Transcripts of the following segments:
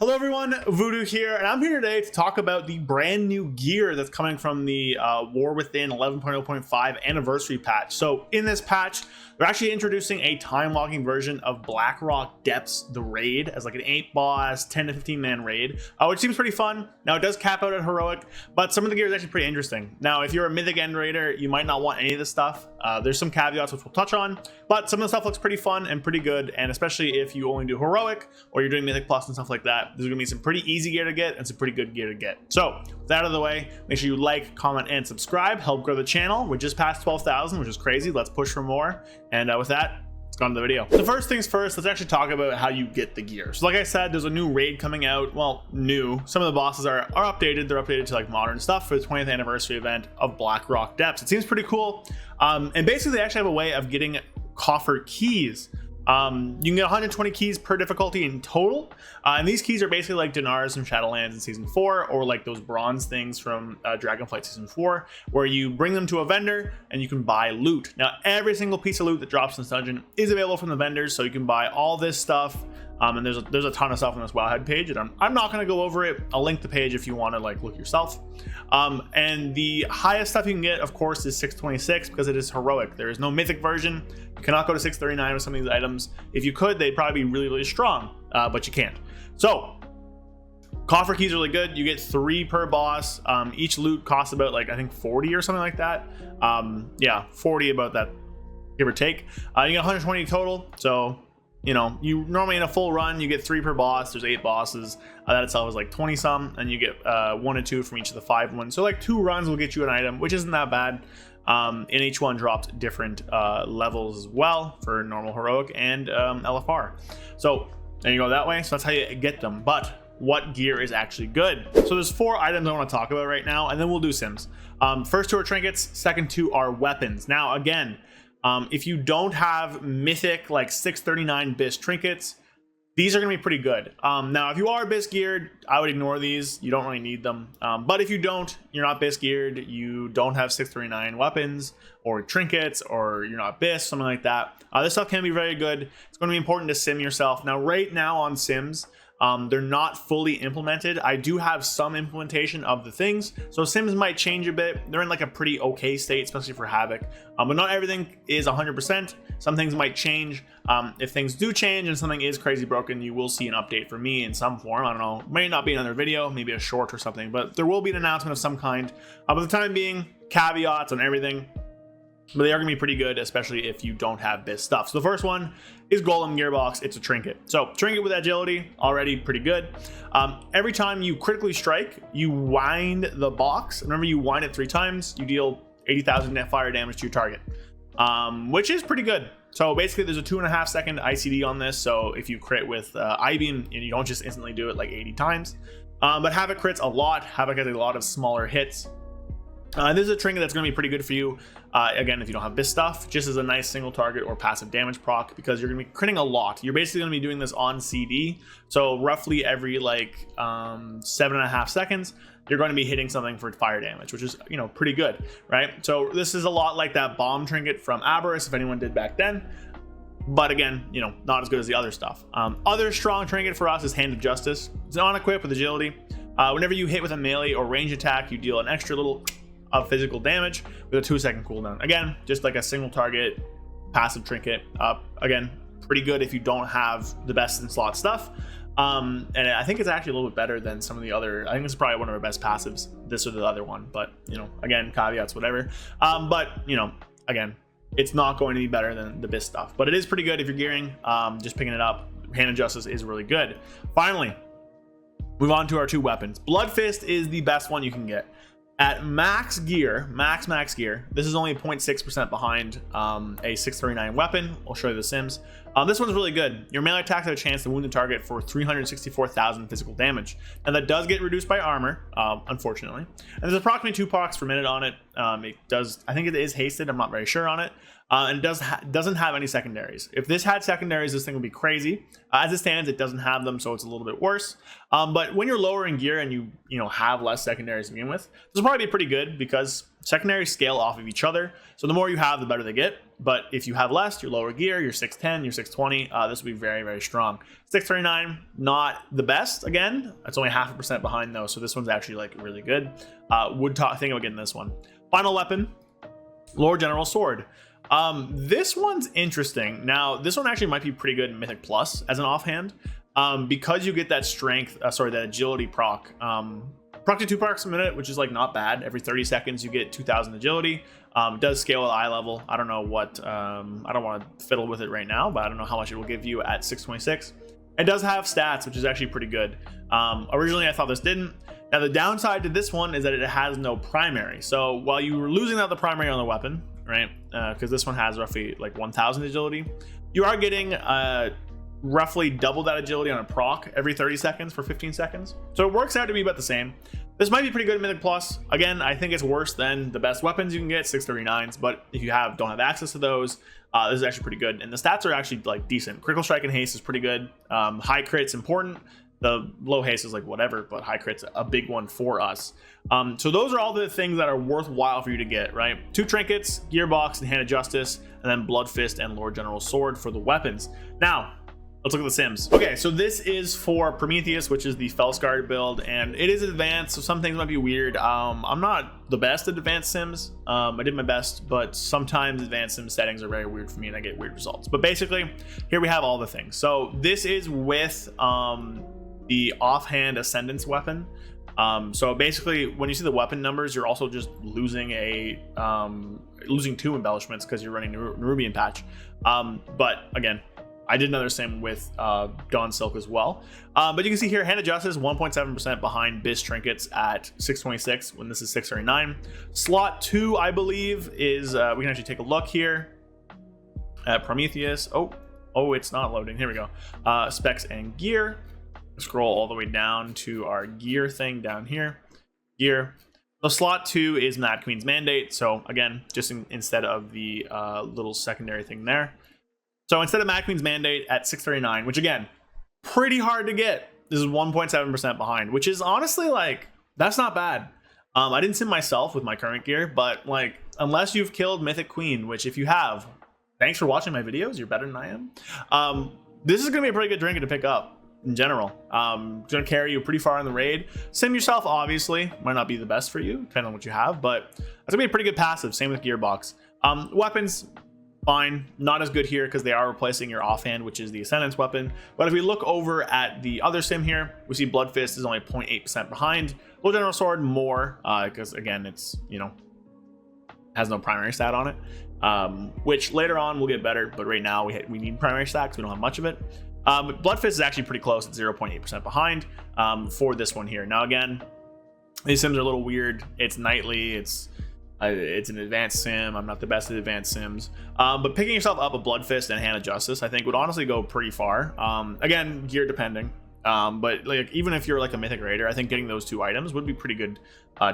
Hello everyone, Voodoo here, and I'm here today to talk about the brand new gear that's coming from the War Within 11.0.5 anniversary patch. So in this patch, they're actually introducing a time-walking version of Blackrock Depths, the raid, as like an 8-boss, 10 to 15 man raid, which seems pretty fun. Now it does cap out at Heroic, but some of the gear is actually pretty interesting. Now if you're a Mythic End Raider, you might not want any of this stuff. There's some caveats which we'll touch on, but some of the stuff looks pretty fun and pretty good, and especially if you only do Heroic or you're doing Mythic Plus and stuff like that, there's gonna be some pretty easy gear to get and some pretty good gear to get. So with that out of the way, make sure you like, comment, and subscribe. Help grow the channel. We're just past 12,000, which is crazy. Let's push for more. And with that, let's go on to the video. So first things first, let's actually talk about how you get the gear. So like I said, there's a new raid coming out. Well, new. Some of the bosses are updated. They're updated to like modern stuff for the 20th anniversary event of Blackrock Depths. It seems pretty cool. And basically they actually have a way of getting coffer keys. You can get 120 keys per difficulty in total, and these keys are basically like dinars from Shadowlands in season 4, or like those bronze things from Dragonflight season 4, where you bring them to a vendor and you can buy loot. Now every single piece of loot that drops in this dungeon is available from the vendors, so you can buy all this stuff. And there's a ton of stuff on this Wowhead page, and I'm not going to go over it. I'll link the page if you want to like look yourself. And the highest stuff you can get, of course, is 626 because it is Heroic. There is no Mythic version. You cannot go to 639 with some of these items. If you could, they'd probably be really, really strong, but you can't. So coffer keys are really good. You get 3 per boss. Each loot costs about like I think 40 or something like that. Yeah, 40 about that, give or take. You get 120 total. So you know, you normally in a full run you get 3 per boss. There's 8 bosses. That itself is like 20 some, and you get 1 and 2 from each of the 5 ones. So like 2 runs will get you an item, which isn't that bad. And each one drops different levels as well for normal, Heroic, and LFR. So there you go that way. So that's how you get them. But what gear is actually good? So there's 4 items I want to talk about right now, and then we'll do sims. First 2 are trinkets. Second 2 are weapons. Now again, if you don't have mythic like 639 bis trinkets, these are going to be pretty good. Now if you are bis geared, I would ignore these. You don't really need them. But if you don't, you're not bis geared, you don't have 639 weapons or trinkets, or you're not bis, something like that, this stuff can be very good. It's going to be important to sim yourself. Now right now on sims, they're not fully implemented. I do have some implementation of the things, so sims might change a bit. They're in like a pretty okay state, especially for Havoc, but not everything is 100%. Some things might change. If things do change and something is crazy broken, you will see an update from me in some form. I don't know, may not be another video, maybe a short or something, but there will be an announcement of some kind. But the time being, caveats on everything, but they are going to be pretty good, especially if you don't have this stuff. So the first one is Golem Gearbox. It's a trinket. So trinket with agility, already pretty good. Every time you critically strike, you wind the box. Remember, you wind it 3 times, you deal 80,000 net fire damage to your target, which is pretty good. So basically there's a 2.5 second ICD on this. So if you crit with I-beam, you don't just instantly do it like 80 times. But Havoc crits a lot. Havoc has a lot of smaller hits. This is a trinket that's going to be pretty good for you, again, if you don't have this stuff, just as a nice single target or passive damage proc, because you're going to be critting a lot. You're basically going to be doing this on CD, so roughly every like 7.5 seconds you're going to be hitting something for fire damage, which is, you know, pretty good, right? So this is a lot like that bomb trinket from Aberrus, if anyone did back then, but again, you know, not as good as the other stuff. Other strong trinket for us is Hand of Justice. It's on equip with agility. Whenever you hit with a melee or range attack, you deal an extra little of physical damage with a 2-second cooldown. Again, just like a single target passive trinket. Again, pretty good if you don't have the best in slot stuff. And I think it's actually a little bit better than some of the other. I think this is probably one of our best passives, this or the other one, but you know, again, caveats, whatever. But you know, again, it's not going to be better than the bis stuff, but it is pretty good if you're gearing. Just picking it up. Hand of Justice is really good. Finally, move on to our 2 weapons. Blood Fist is the best one you can get. At max gear, max gear, this is only 0.6% behind a 639 weapon. I'll show you the sims. This one's really good. Your melee attacks have a chance to wound the target for 364,000 physical damage. And that does get reduced by armor, unfortunately. And there's approximately 2 procs per minute on it. It does, I think it is hasted, I'm not very sure on it. And it doesn't have any secondaries. If this had secondaries, this thing would be crazy. As it stands, it doesn't have them, so it's a little bit worse. But when you're lower in gear and you have less secondaries to begin with, this will probably be pretty good because Secondary scale off of each other, so the more you have, the better they get. But if you have less, your lower gear, your 610, your 620, this will be very, very strong. 639, not the best. Again, it's only 0.5% behind though, so this one's actually like really good. Would think of getting this one. Final weapon, Lord General Sword. This one's interesting. Now, this one actually might be pretty good in Mythic Plus as an offhand, because you get that strength, that agility proc. Proc to 2 procs a minute, which is like not bad. Every 30 seconds you get 2,000 agility. It does scale at eye level. I don't know what, I don't want to fiddle with it right now, but I don't know how much it will give you at 626. It does have stats, which is actually pretty good. Originally I thought this didn't. Now the downside to this one is that it has no primary. So while you were losing out the primary on the weapon, right? Because this one has roughly like 1,000 agility, you are getting roughly double that agility on a proc every 30 seconds for 15 seconds. So it works out to be about the same. This might be pretty good in Mythic Plus. Again, I think it's worse than the best weapons you can get, 639s, but if you don't have access to those, this is actually pretty good. And the stats are actually like decent. Critical Strike and Haste is pretty good. High crit's important. The low haste is like whatever, but high crit's a big one for us. So those are all the things that are worthwhile for you to get, right? 2 trinkets, Gearbox and Hand of Justice, and then Blood Fist and Lord General Sword for the weapons. Now, let's look at the sims. Okay, so this is for Prometheus, which is the Felsguard build, and it is advanced, so some things might be weird. I'm not the best at advanced sims. I did my best, but sometimes advanced sim settings are very weird for me and I get weird results. But basically, here we have all the things. So this is with the offhand Ascendance weapon. So basically, when you see the weapon numbers, you're also just losing losing 2 embellishments because you're running Nerubian patch. But again, I did another sim with Dawn Silk as well. But you can see here, Hand of Justice, 1.7% behind Biz Trinkets at 626 when this is 639. Slot 2, I believe, is, we can actually take a look here at Prometheus. Oh, it's not loading. Here we go. Specs and gear. Scroll all the way down to our gear thing down here. Gear. So slot 2 is Mad Queen's Mandate. So again, just instead of the little secondary thing there. So instead of Mad Queen's Mandate at 639, which again, pretty hard to get. This is 1.7% behind, which is honestly like, that's not bad. I didn't sim myself with my current gear, but like, unless you've killed Mythic Queen, which if you have, thanks for watching my videos. You're better than I am. This is gonna be a pretty good trinket to pick up. In general, gonna carry you pretty far in the raid. Sim yourself, obviously, might not be the best for you, depending on what you have, but it's gonna be a pretty good passive. Same with Gearbox. Weapons, fine, not as good here because they are replacing your offhand, which is the Ascendance weapon. But if we look over at the other sim here, we see Blood Fist is only 0.8% behind. Lord General Sword more, because again, it's, you know, has no primary stat on it, which later on will get better, but right now we need primary stats. We don't have much of it. Blood Fist is actually pretty close at 0.8% behind for this one here. Now again, these sims are a little weird. It's nightly, it's an advanced sim. I'm not the best at advanced sims, but picking yourself up a Blood Fist and Hand of Justice, I think would honestly go pretty far. Again, gear depending, but like even if you're like a Mythic Raider, I think getting those 2 items would be pretty good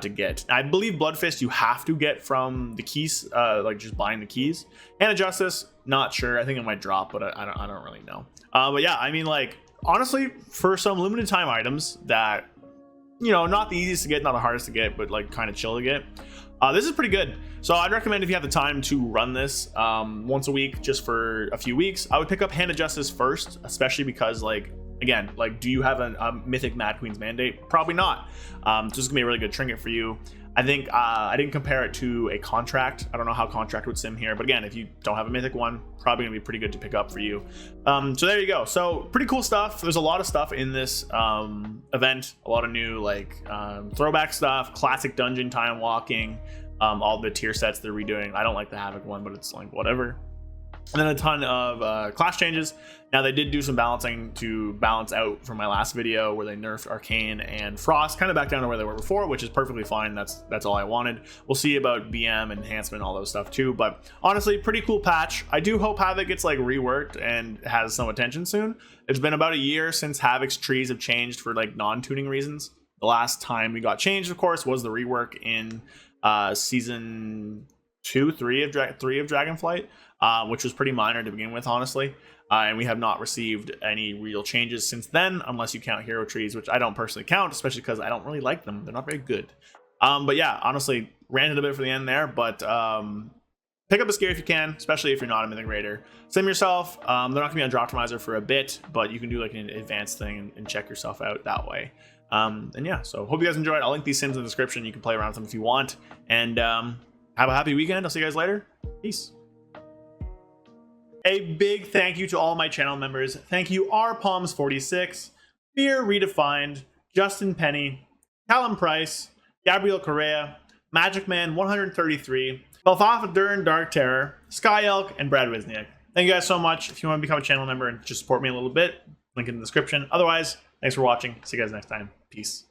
to get. I believe Blood Fist you have to get from the keys, like just buying the keys. Hand of Justice, not sure. I think it might drop, but I don't really know. But yeah, I mean, like honestly, for some limited time items that, you know, not the easiest to get, not the hardest to get, but like kind of chill to get, this is pretty good. So I'd recommend if you have the time to run this once a week, just for a few weeks, I would pick up Hand of Justice first, especially because like, again, like, do you have a Mythic Mad Queen's Mandate? Probably not. So this is gonna be a really good trinket for you. I think I didn't compare it to a contract. I don't know how contract would sim here, but again, if you don't have a Mythic one, probably gonna be pretty good to pick up for you. So there you go. So pretty cool stuff. There's a lot of stuff in this event, a lot of new like throwback stuff, classic dungeon time walking, all the tier sets they're redoing. I don't like the Havoc one, but it's like whatever. And then a ton of class changes. Now they did do some balancing to balance out from my last video where they nerfed Arcane and Frost kind of back down to where they were before, which is perfectly fine. That's all I wanted. We'll see about BM enhancement, all those stuff too. But honestly, pretty cool patch. I do hope Havoc gets like reworked and has some attention soon. It's been about a year since Havoc's trees have changed for like non-tuning reasons. The last time we got changed, of course, was the rework in season 3 of Dragonflight, which was pretty minor to begin with, honestly. And we have not received any real changes since then, unless you count hero trees, which I don't personally count, especially because I don't really like them. They're not very good. But yeah, honestly, ranted a bit for the end there, but pick up a scare if you can, especially if you're not a Mythic Raider. Sim yourself. They're not going to be on Drop Optimizer for a bit, but you can do like an advanced thing and check yourself out that way. And yeah, so hope you guys enjoyed. I'll link these sims in the description. You can play around with them if you want. And have a happy weekend. I'll see you guys later. Peace. A big thank you to all my channel members. Thank you rpalms46, Fear Redefined, Justin Penny, Callum Price, Gabriel Correa, Magic Man 133, Belfafa Dern Dark Terror, Sky Elk, and Brad Wisniak. Thank you guys so much. If you want to become a channel member and just support me a little bit, link in the description. Otherwise, thanks for watching. See you guys next time. Peace.